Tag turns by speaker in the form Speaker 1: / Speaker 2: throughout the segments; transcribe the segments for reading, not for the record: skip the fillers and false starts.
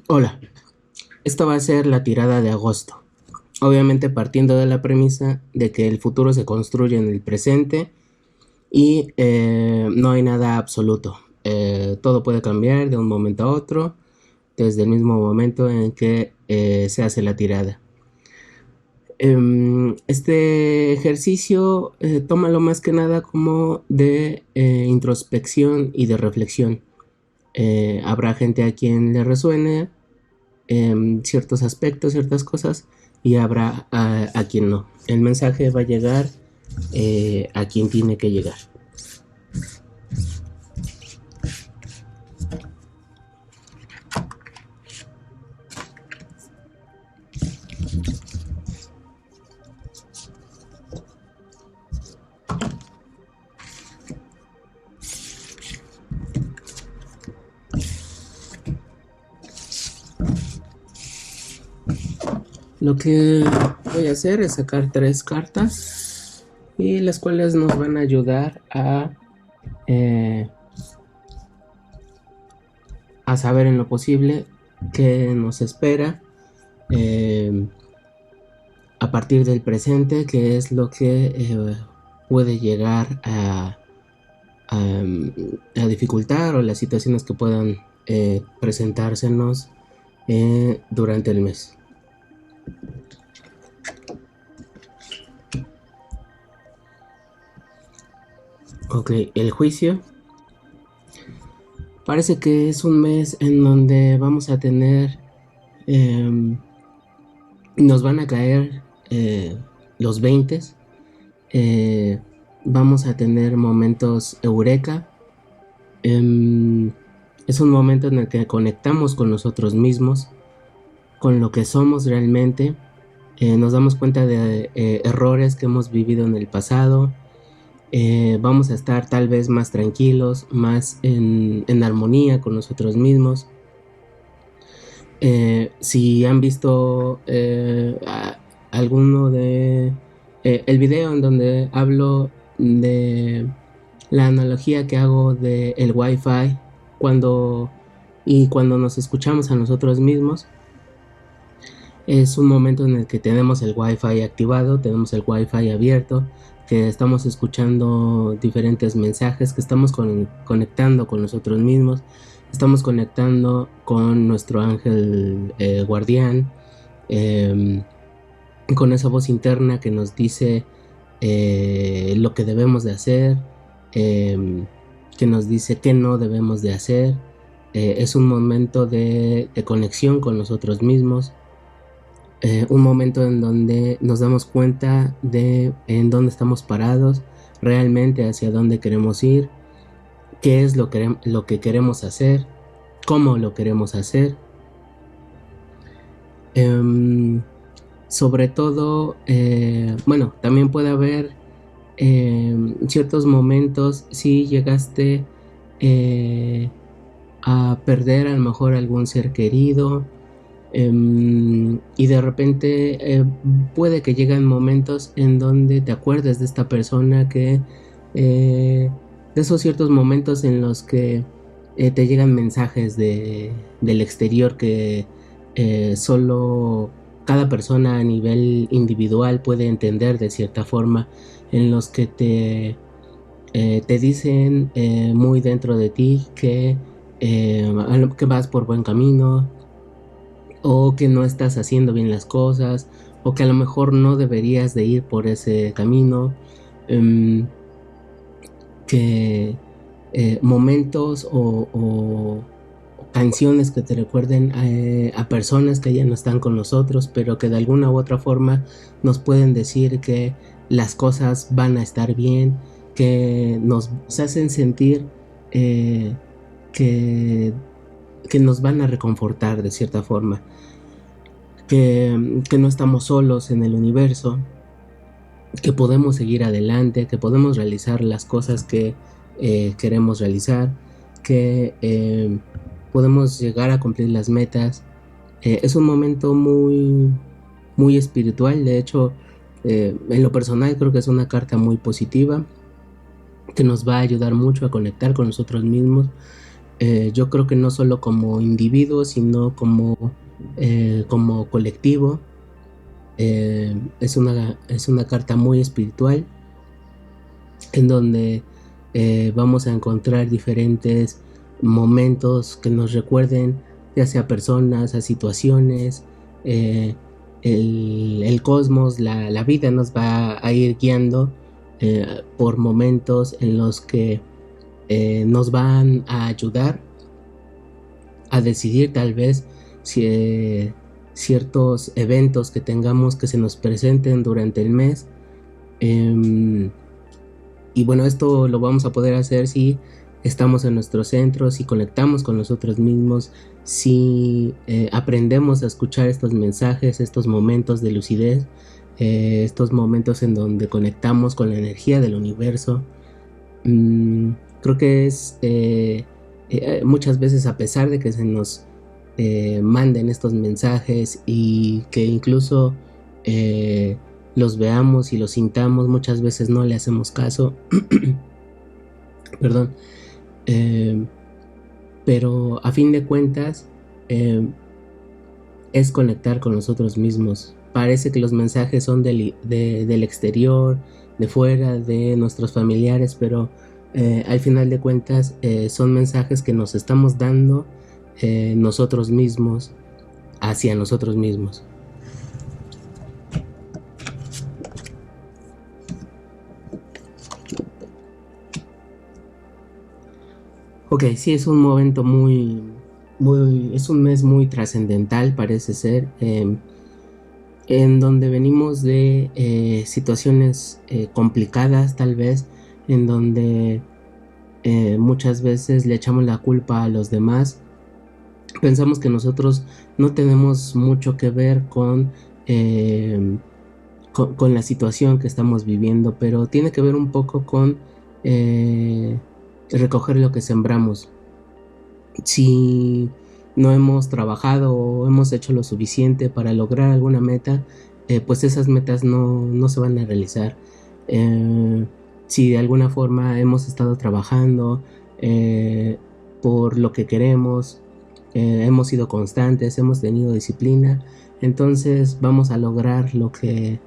Speaker 1: Hola, esta va a ser la tirada de agosto. Obviamente partiendo de la premisa de que el futuro se construye en el presente y no hay nada absoluto. Todo puede cambiar de un momento a otro, desde el mismo momento en que se hace la tirada. Este ejercicio tómalo más que nada como de introspección y de reflexión. Habrá gente a quien le resuene ciertos aspectos, ciertas cosas, y habrá a quien no. El mensaje va a llegar a quien tiene que llegar. Lo que voy a hacer es sacar tres cartas y las cuales nos van a ayudar eh, a saber en lo posible qué nos espera eh, a partir del presente, qué es lo que puede llegar a, a dificultar o las situaciones que puedan presentársenos durante el mes. Ok, el juicio. Parece que es un mes en donde vamos a tener, eh, nos van a caer los 20, eh, vamos a tener momentos eureka. Eh, es un momento en el que conectamos con nosotros mismos, con lo que somos realmente. Nos damos cuenta de errores que hemos vivido en el pasado. Vamos a estar tal vez más tranquilos, más en armonía con nosotros mismos. Si han visto alguno de el video en donde hablo de la analogía que hago de el wifi cuando cuando nos escuchamos a nosotros mismos, es un momento en el que tenemos el Wi-Fi activado, tenemos el Wi-Fi abierto, que estamos escuchando diferentes mensajes, que estamos conectando con nosotros mismos, estamos conectando con nuestro ángel guardián, eh, con esa voz interna que nos dice lo que debemos de hacer, eh, que nos dice qué no debemos de hacer. Es un momento de conexión con nosotros mismos, un momento en donde nos damos cuenta de en dónde estamos parados, realmente hacia dónde queremos ir, qué es lo que queremos hacer, cómo lo queremos hacer. Em, Sobre todo, bueno, también puede haber ciertos momentos si llegaste eh, a perder a lo mejor algún ser querido. Y de repente puede que lleguen momentos en donde te acuerdes de esta persona de esos ciertos momentos en los que te llegan mensajes del exterior que solo cada persona a nivel individual puede entender de cierta forma, en los que te dicen muy dentro de ti que vas por buen camino, o que no estás haciendo bien las cosas, o que a lo mejor no deberías de ir por ese camino, em, que momentos o canciones que te recuerden a personas que ya no están con nosotros, pero que de alguna u otra forma nos pueden decir que las cosas van a estar bien, que nos hacen sentir eh, que, que nos van a reconfortar de cierta forma, que no estamos solos en el universo, que podemos seguir adelante, que podemos realizar las cosas que queremos realizar, que podemos llegar a cumplir las metas. Es un momento muy espiritual. De hecho, en lo personal creo que es una carta muy positiva que nos va a ayudar mucho a conectar con nosotros mismos, Yo creo que no solo como individuo, sino como colectivo. Es una carta muy espiritual en donde vamos a encontrar diferentes momentos que nos recuerden, ya sea personas, a situaciones, eh, el cosmos, la vida nos va a ir guiando por momentos en los que nos van a ayudar a decidir tal vez si, ciertos eventos que tengamos que se nos presenten durante el mes. Eh, y bueno, esto lo vamos a poder hacer si estamos en nuestro centro, si conectamos con nosotros mismos, si aprendemos a escuchar estos mensajes, estos momentos de lucidez, estos momentos en donde conectamos con la energía del universo. Mm, Creo que es muchas veces, a pesar de que se nos manden estos mensajes y que incluso eh, los veamos y los sintamos, muchas veces no le hacemos caso. Perdón. Eh, pero a fin de cuentas eh, es conectar con nosotros mismos. Parece que los mensajes son del exterior, de fuera, de nuestros familiares, pero al final de cuentas son mensajes que nos estamos dando nosotros mismos hacia nosotros mismos. Ok, sí, es un momento es un mes muy trascendental, parece ser, en donde venimos de situaciones complicadas, tal vez, en donde muchas veces le echamos la culpa a los demás. Pensamos que nosotros no tenemos mucho que ver eh, con la situación que estamos viviendo, pero tiene que ver un poco con eh, recoger lo que sembramos. Si no hemos trabajado o hemos hecho lo suficiente para lograr alguna meta, pues esas metas no se van a realizar. Eh, si de alguna forma hemos estado trabajando por lo que queremos, hemos sido constantes, hemos tenido disciplina, entonces vamos a lograr lo que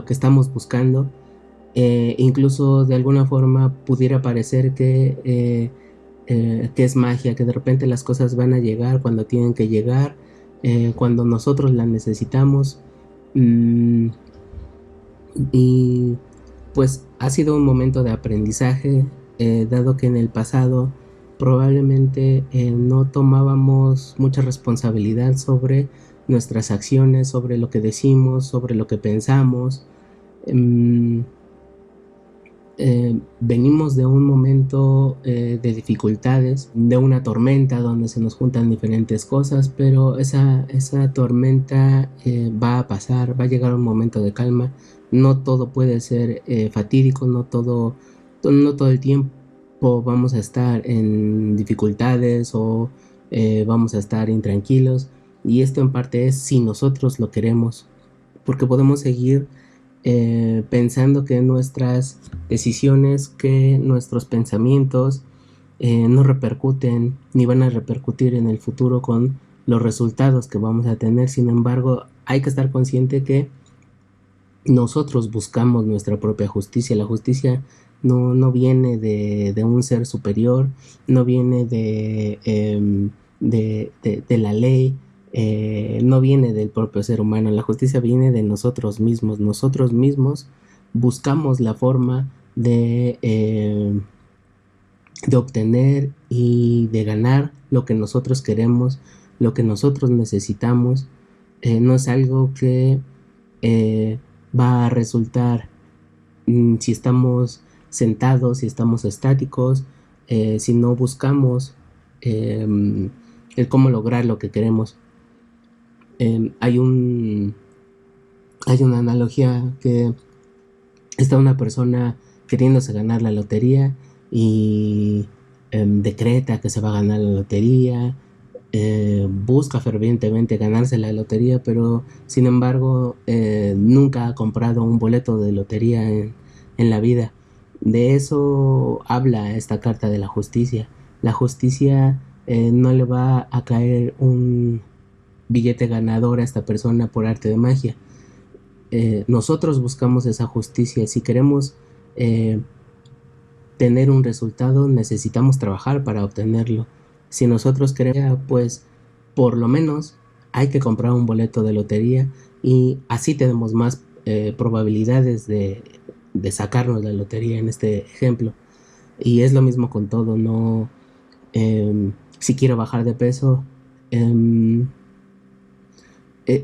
Speaker 1: estamos buscando. Incluso de alguna forma pudiera parecer que es magia, que de repente las cosas van a llegar cuando tienen que llegar, cuando nosotros las necesitamos. Mm, y pues ha sido un momento de aprendizaje, dado que en el pasado probablemente no tomábamos mucha responsabilidad sobre nuestras acciones, sobre lo que decimos, sobre lo que pensamos. Mm, Venimos de un momento de dificultades, de una tormenta donde se nos juntan diferentes cosas, pero esa tormenta va a pasar, va a llegar un momento de calma. No todo puede ser fatídico, no todo el tiempo vamos a estar en dificultades o vamos a estar intranquilos. Y esto en parte es si nosotros lo queremos, porque podemos seguir pensando que nuestras decisiones, que nuestros pensamientos no repercuten ni van a repercutir en el futuro con los resultados que vamos a tener. Sin embargo, hay que estar consciente que nosotros buscamos nuestra propia justicia. La justicia no viene de un ser superior, no viene de la ley, no viene del propio ser humano. La justicia viene de nosotros mismos. Nosotros mismos buscamos la forma de obtener y de ganar lo que nosotros queremos, lo que nosotros necesitamos. No es algo que eh, va a resultar si estamos sentados, si estamos estáticos, si no buscamos el cómo lograr lo que queremos. Eh, hay un, Hay una analogía que está una persona queriéndose ganar la lotería y decreta que se va a ganar la lotería, busca fervientemente ganarse la lotería, pero sin embargo nunca ha comprado un boleto de lotería en la vida. De eso habla esta carta de la justicia. La justicia no le va a caer un billete ganador a esta persona por arte de magia. Nosotros buscamos esa justicia. Si queremos eh, tener un resultado, necesitamos trabajar para obtenerlo. Si nosotros queremos, pues por lo menos hay que comprar un boleto de lotería y así tenemos más probabilidades de sacarnos la lotería en este ejemplo. Y es lo mismo con todo, no. Si quiero bajar de peso, eh,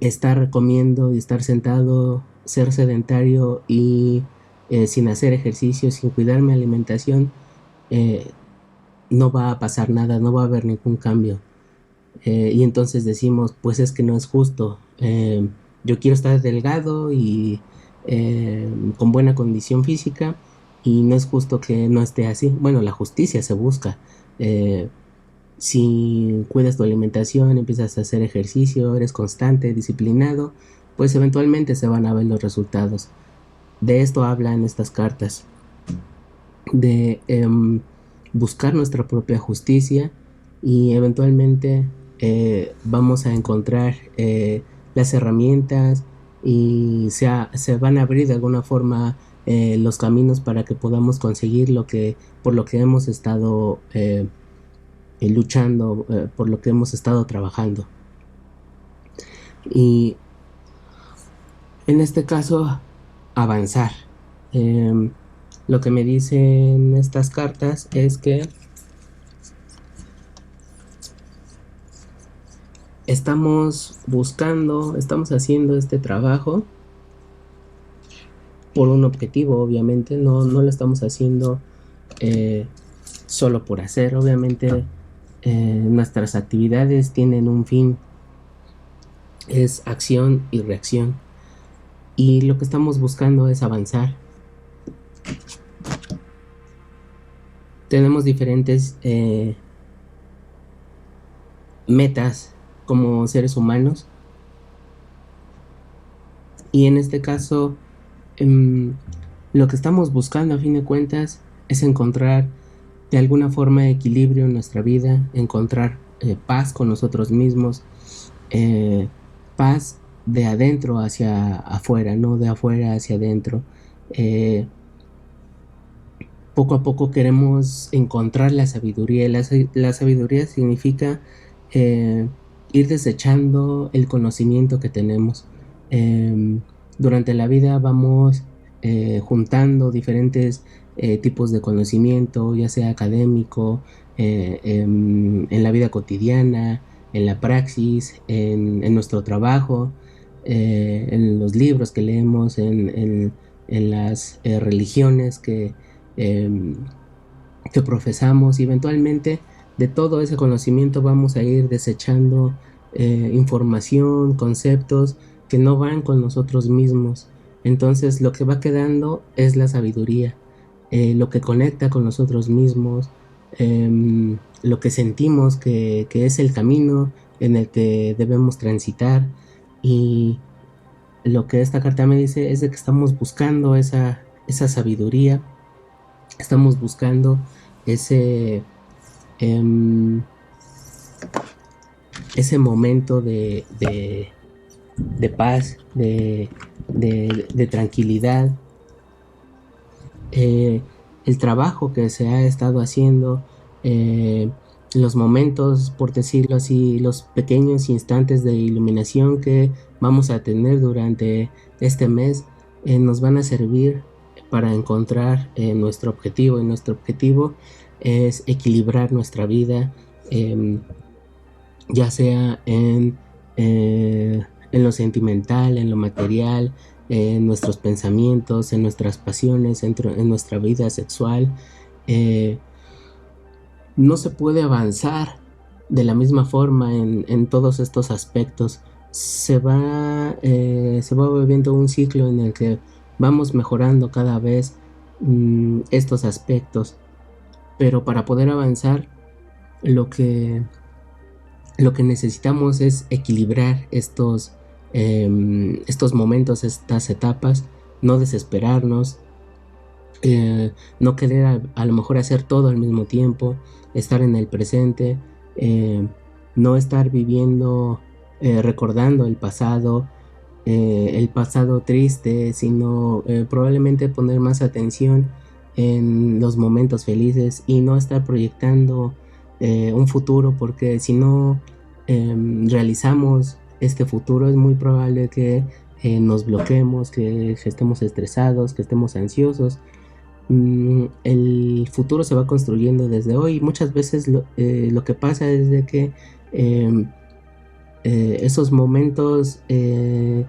Speaker 1: estar comiendo y estar sentado, ser sedentario y sin hacer ejercicio, sin cuidar mi alimentación, eh, no va a pasar nada, no va a haber ningún cambio. Y entonces decimos, pues es que no es justo. Yo quiero estar delgado y con buena condición física y no es justo que no esté así. Bueno, la justicia se busca. Eh, si cuidas tu alimentación, empiezas a hacer ejercicio, eres constante, disciplinado, pues eventualmente se van a ver los resultados. De esto hablan estas cartas, de buscar nuestra propia justicia y eventualmente vamos a encontrar las herramientas y se van a abrir de alguna forma los caminos para que podamos conseguir por lo que hemos estado luchando, por lo que hemos estado trabajando. Y en este caso, avanzar. Eh, lo que me dicen estas cartas es que estamos haciendo este trabajo por un objetivo, obviamente, no lo estamos haciendo solo por hacer, obviamente nuestras actividades tienen un fin, es acción y reacción, y lo que estamos buscando es avanzar. Tenemos diferentes metas como seres humanos y en este caso lo que estamos buscando a fin de cuentas es encontrar de alguna forma equilibrio en nuestra vida, encontrar paz con nosotros mismos, paz de adentro hacia afuera, no de afuera hacia adentro. Poco a poco queremos encontrar la sabiduría. La sabiduría significa ir desechando el conocimiento que tenemos. Durante la vida vamos juntando diferentes tipos de conocimiento, ya sea académico, en la vida cotidiana, en la praxis, en nuestro trabajo, en los libros que leemos, en las religiones eh, que profesamos, y eventualmente de todo ese conocimiento vamos a ir desechando información, conceptos que no van con nosotros mismos. Entonces lo que va quedando es la sabiduría, lo que conecta con nosotros mismos, lo que sentimos que es el camino en el que debemos transitar. Y lo que esta carta me dice es de que estamos buscando esa sabiduría, estamos buscando ese, em, ese momento de paz, de tranquilidad. El trabajo que se ha estado haciendo, eh, los momentos, por decirlo así, los pequeños instantes de iluminación que vamos a tener durante este mes, nos van a servir para encontrar nuestro objetivo. Y nuestro objetivo es equilibrar nuestra vida, ya sea en lo sentimental, en lo material, en nuestros pensamientos, en nuestras pasiones, en nuestra vida sexual. No se puede avanzar de la misma forma en todos estos aspectos. Se va volviendo un ciclo en el que vamos mejorando cada vez estos aspectos, pero para poder avanzar lo que necesitamos es equilibrar estos momentos, estas etapas, no desesperarnos, no querer a lo mejor hacer todo al mismo tiempo, estar en el presente, eh, no estar viviendo, recordando el pasado triste, sino probablemente poner más atención en los momentos felices y no estar proyectando un futuro, porque si no realizamos este futuro es muy probable que nos bloqueemos, que estemos estresados, que estemos ansiosos. El futuro se va construyendo desde hoy y muchas veces lo que pasa es de que eh, esos momentos en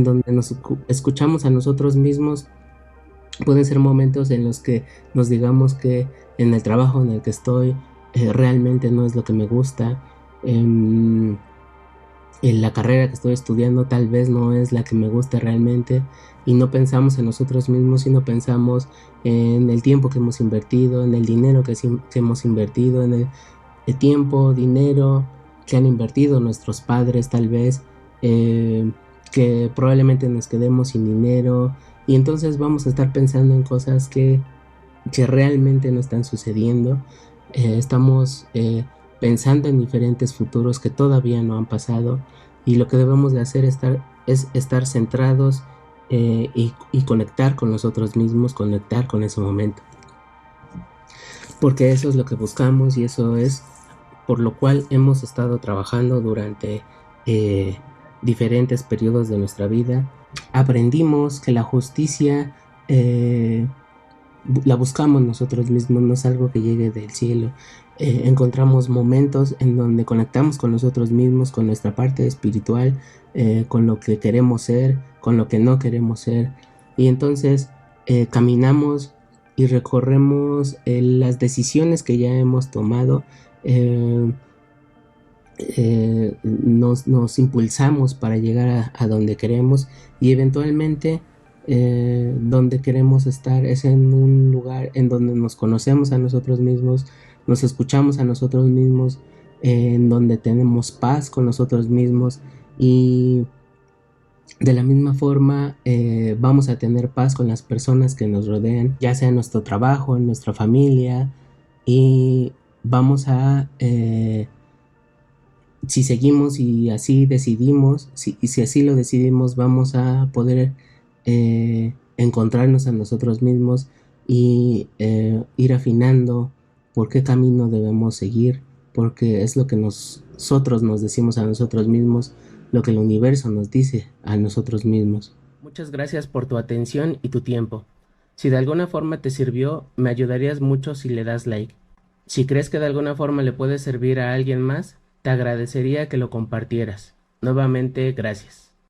Speaker 1: donde nos escuchamos a nosotros mismos pueden ser momentos en los que nos digamos que en el trabajo en el que estoy realmente no es lo que me gusta. em, en la carrera que estoy estudiando tal vez no es la que me gusta realmente, y no pensamos en nosotros mismos, sino pensamos en el tiempo que hemos invertido, en el dinero que hemos invertido, en el tiempo, dinero que han invertido nuestros padres tal vez, eh, que probablemente nos quedemos sin dinero, y entonces vamos a estar pensando en cosas que realmente no están sucediendo. Estamos pensando en diferentes futuros que todavía no han pasado, y lo que debemos de hacer es estar centrados y conectar con nosotros mismos, conectar con ese momento, porque eso es lo que buscamos y eso es por lo cual hemos estado trabajando durante eh, diferentes periodos de nuestra vida. Aprendimos que la justicia la buscamos nosotros mismos, no es algo que llegue del cielo. Encontramos momentos en donde conectamos con nosotros mismos, con nuestra parte espiritual, con lo que queremos ser, con lo que no queremos ser. Y entonces caminamos y recorremos las decisiones que ya hemos tomado. eh, nos impulsamos para llegar a donde queremos, y eventualmente donde queremos estar es en un lugar en donde nos conocemos a nosotros mismos, nos escuchamos a nosotros mismos, en donde tenemos paz con nosotros mismos, y de la misma forma vamos a tener paz con las personas que nos rodean, ya sea en nuestro trabajo, en nuestra familia, y vamos a si seguimos y así decidimos, y si así lo decidimos, vamos a poder encontrarnos a nosotros mismos y ir afinando por qué camino debemos seguir, porque es lo que nosotros nos decimos a nosotros mismos, lo que el universo nos dice a nosotros mismos. Muchas gracias por tu atención y tu tiempo. Si de alguna forma te sirvió, me ayudarías mucho si le das like. Si crees que de alguna forma le puede servir a alguien más, te agradecería que lo compartieras. Nuevamente, gracias.